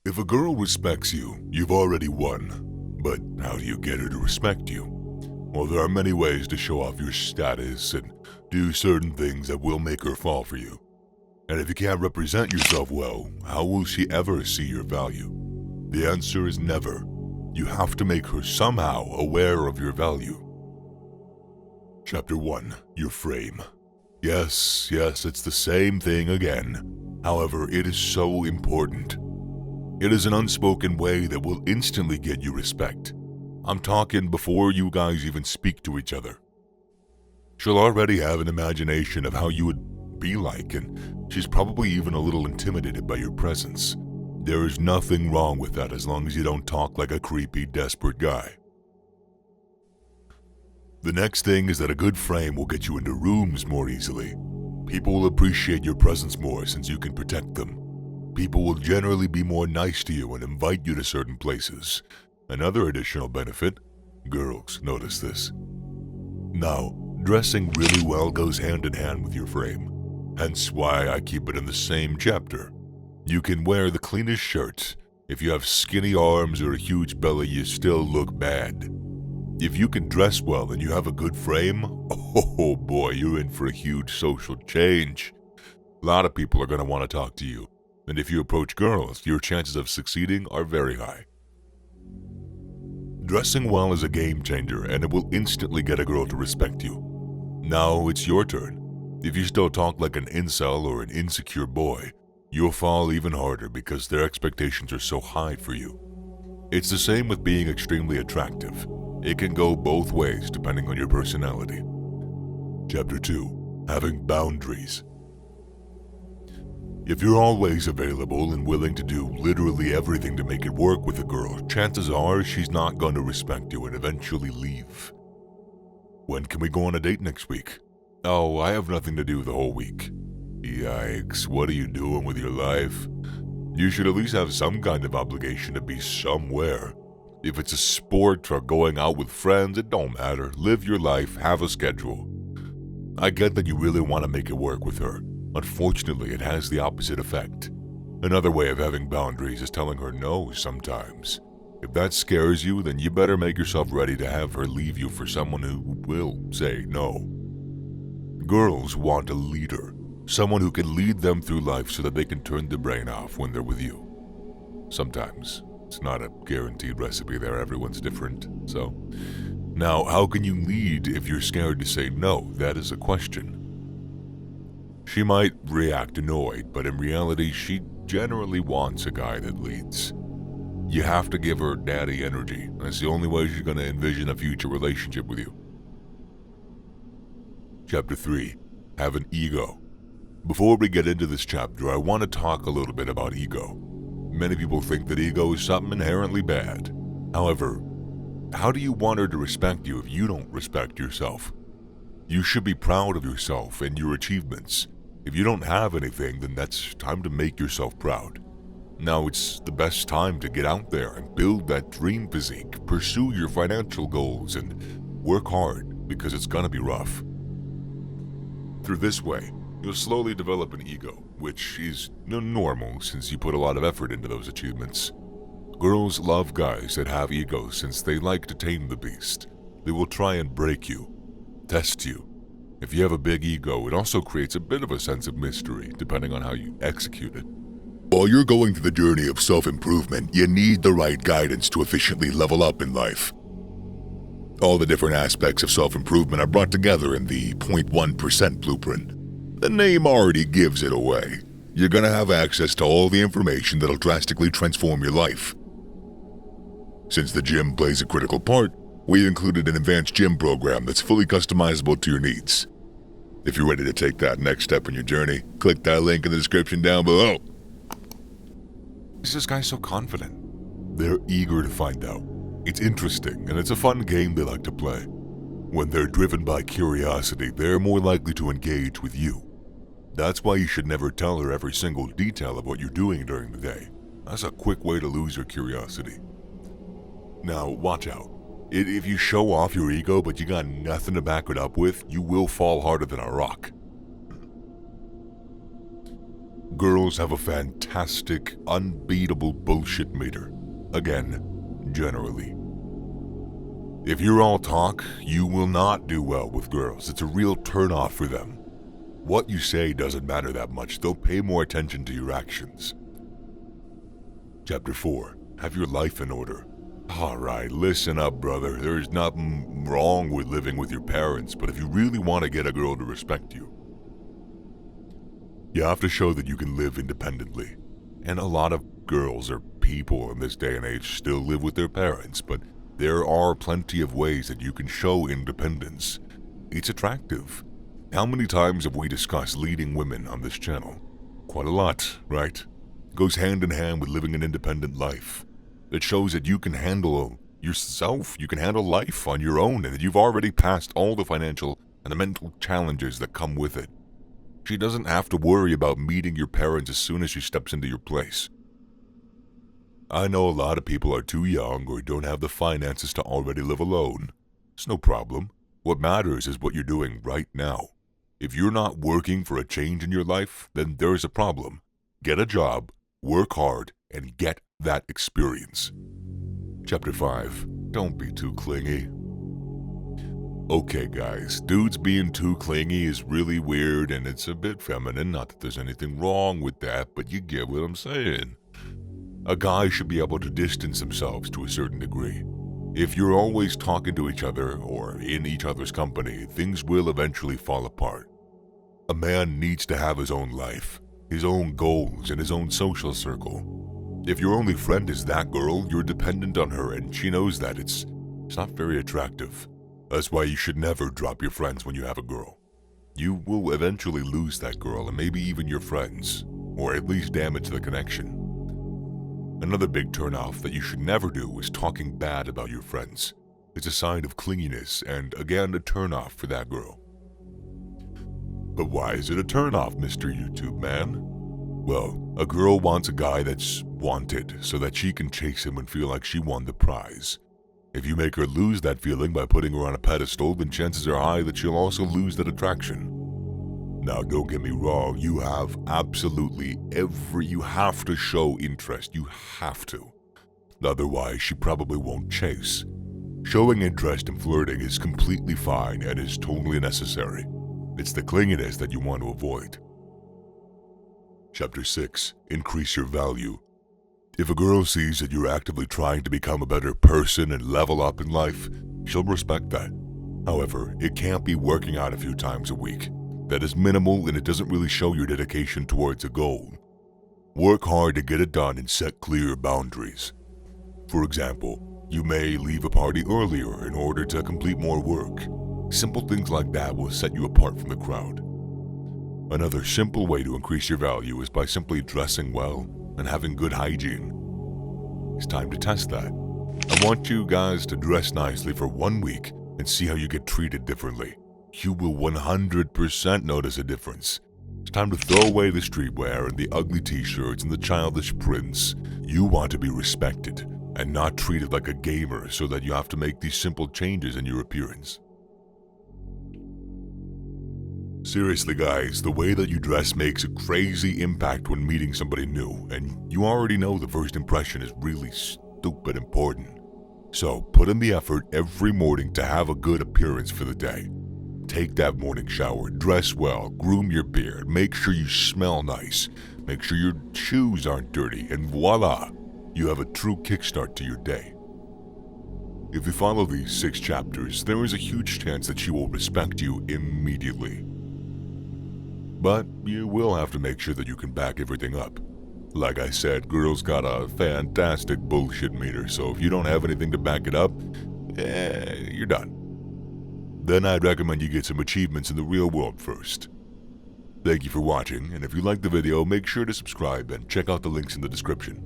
If a girl respects you, you've already won. But how do you get her to respect you? Well, there are many ways to show off your status and do certain things that will make her fall for you. And if you can't represent yourself well, how will she ever see your value? The answer is never. You have to make her somehow aware of your value. Chapter 1. Your frame. Yes, it's the same thing again. However, it is so important. It is an unspoken way that will instantly get you respect. I'm talking before you guys even speak to each other. She'll already have an imagination of how you would be like, and she's probably even a little intimidated by your presence. There is nothing wrong with that as long as you don't talk like a creepy, desperate guy. The next thing is that a good frame will get you into rooms more easily. People will appreciate your presence more since you can protect them. People will generally be more nice to you and invite you to certain places. Another additional benefit, girls notice this. Now, dressing really well goes hand in hand with your frame, hence why I keep it in the same chapter. You can wear the cleanest shirt. If you have skinny arms or a huge belly, you still look bad. If you can dress well and you have a good frame, oh boy, you're in for a huge social change. A lot of people are going to want to talk to you, and if you approach girls, your chances of succeeding are very high. Dressing well is a game changer, and it will instantly get a girl to respect you. Now it's your turn. If you still talk like an incel or an insecure boy, you'll fall even harder because their expectations are so high for you. It's the same with being extremely attractive. It can go both ways depending on your personality. Chapter 2. Having boundaries. If you're always available and willing to do literally everything to make it work with a girl, chances are she's not going to respect you and eventually leave. When can we go on a date next week? Oh, I have nothing to do the whole week. Yikes, what are you doing with your life? You should at least have some kind of obligation to be somewhere. If it's a sport or going out with friends, it don't matter. Live your life, have a schedule. I get that you really want to make it work with her. Unfortunately, it has the opposite effect. Another way of having boundaries is telling her no sometimes. If that scares you, then you better make yourself ready to have her leave you for someone who will say no. Girls want a leader, someone who can lead them through life so that they can turn their brain off when they're with you. Sometimes. It's not a guaranteed recipe there, everyone's different, so. Now, how can you lead if you're scared to say no? That is a question. She might react annoyed, but in reality, she generally wants a guy that leads. You have to give her daddy energy. That's the only way she's going to envision a future relationship with you. Chapter 3. Have an ego. Before we get into this chapter, I want to talk a little bit about ego. Many people think that ego is something inherently bad. However, how do you want her to respect you if you don't respect yourself? You should be proud of yourself and your achievements. If you don't have anything, then that's time to make yourself proud. Now it's the best time to get out there and build that dream physique, pursue your financial goals, and work hard because it's gonna be rough. Through this way, you'll slowly develop an ego, which is normal since you put a lot of effort into those achievements. Girls love guys that have egos since they like to tame the beast. They will try and break you, test you. If you have a big ego, it also creates a bit of a sense of mystery, depending on how you execute it. While you're going through the journey of self-improvement, you need the right guidance to efficiently level up in life. All the different aspects of self-improvement are brought together in the 0.1% blueprint. The name already gives it away. You're going to have access to all the information that'll drastically transform your life. Since the gym plays a critical part, we've included an advanced gym program that's fully customizable to your needs. If you're ready to take that next step in your journey, click that link in the description down below. This guy's so confident. They're eager to find out. It's interesting, and it's a fun game they like to play. When they're driven by curiosity, they're more likely to engage with you. That's why you should never tell her every single detail of what you're doing during the day. That's a quick way to lose her curiosity. Now, watch out. If you show off your ego but you got nothing to back it up with, you will fall harder than a rock. girls have a fantastic, unbeatable bullshit meter. Again, generally. If you're all talk, you will not do well with girls. It's a real turn-off for them. What you say doesn't matter that much. They'll pay more attention to your actions. Chapter 4. Have your life in order. Alright, listen up, brother. There's nothing wrong with living with your parents, but if you really want to get a girl to respect you, you have to show that you can live independently. And a lot of girls or people in this day and age still live with their parents, but there are plenty of ways that you can show independence. It's attractive. How many times have we discussed leading women on this channel? Quite a lot, right? It goes hand in hand with living an independent life. It shows that you can handle yourself, you can handle life on your own, and that you've already passed all the financial and the mental challenges that come with it. She doesn't have to worry about meeting your parents as soon as she steps into your place. I know a lot of people are too young or don't have the finances to already live alone. It's no problem. What matters is what you're doing right now. If you're not working for a change in your life, then there's a problem. Get a job, work hard, and get that experience. Chapter 5. Don't be too clingy. Okay guys, dudes being too clingy is really weird and it's a bit feminine. Not that there's anything wrong with that, but you get what I'm saying. A guy should be able to distance themselves to a certain degree. If you're always talking to each other or in each other's company, things will eventually fall apart. A man needs to have his own life, his own goals, and his own social circle. If your only friend is that girl, you're dependent on her and she knows that. It's not very attractive. That's why you should never drop your friends when you have a girl. You will eventually lose that girl and maybe even your friends, or at least damage the connection. Another big turnoff that you should never do is talking bad about your friends. It's a sign of clinginess and, again, a turnoff for that girl. But why is it a turnoff, Mr. YouTube man? Well, a girl wants a guy that's wanted so that she can chase him and feel like she won the prize. If you make her lose that feeling by putting her on a pedestal, then chances are high that she'll also lose that attraction. Now, don't get me wrong, you have you have to show interest, you have to. Otherwise, she probably won't chase. Showing interest and flirting is completely fine and is totally necessary. It's the clinginess that you want to avoid. Chapter 6. Increase your value. If a girl sees that you're actively trying to become a better person and level up in life, she'll respect that. However, it can't be working out a few times a week. That is minimal and it doesn't really show your dedication towards a goal. Work hard to get it done and set clear boundaries. For example, you may leave a party earlier in order to complete more work. Simple things like that will set you apart from the crowd. Another simple way to increase your value is by simply dressing well and having good hygiene. It's time to test that. I want you guys to dress nicely for 1 week and see how you get treated differently. You will 100% notice a difference. It's time to throw away the streetwear and the ugly t-shirts and the childish prints. You want to be respected and not treated like a gamer so that you have to make these simple changes in your appearance. Seriously guys, the way that you dress makes a crazy impact when meeting somebody new, and you already know the first impression is really stupid important. So put in the effort every morning to have a good appearance for the day. Take that morning shower, dress well, groom your beard, make sure you smell nice, make sure your shoes aren't dirty, and voila, you have a true kickstart to your day. If you follow these 6 chapters, there is a huge chance that she will respect you immediately. But you will have to make sure that you can back everything up. Like I said, girls got a fantastic bullshit meter, so if you don't have anything to back it up, you're done. Then I'd recommend you get some achievements in the real world first. Thank you for watching, and if you liked the video, make sure to subscribe and check out the links in the description.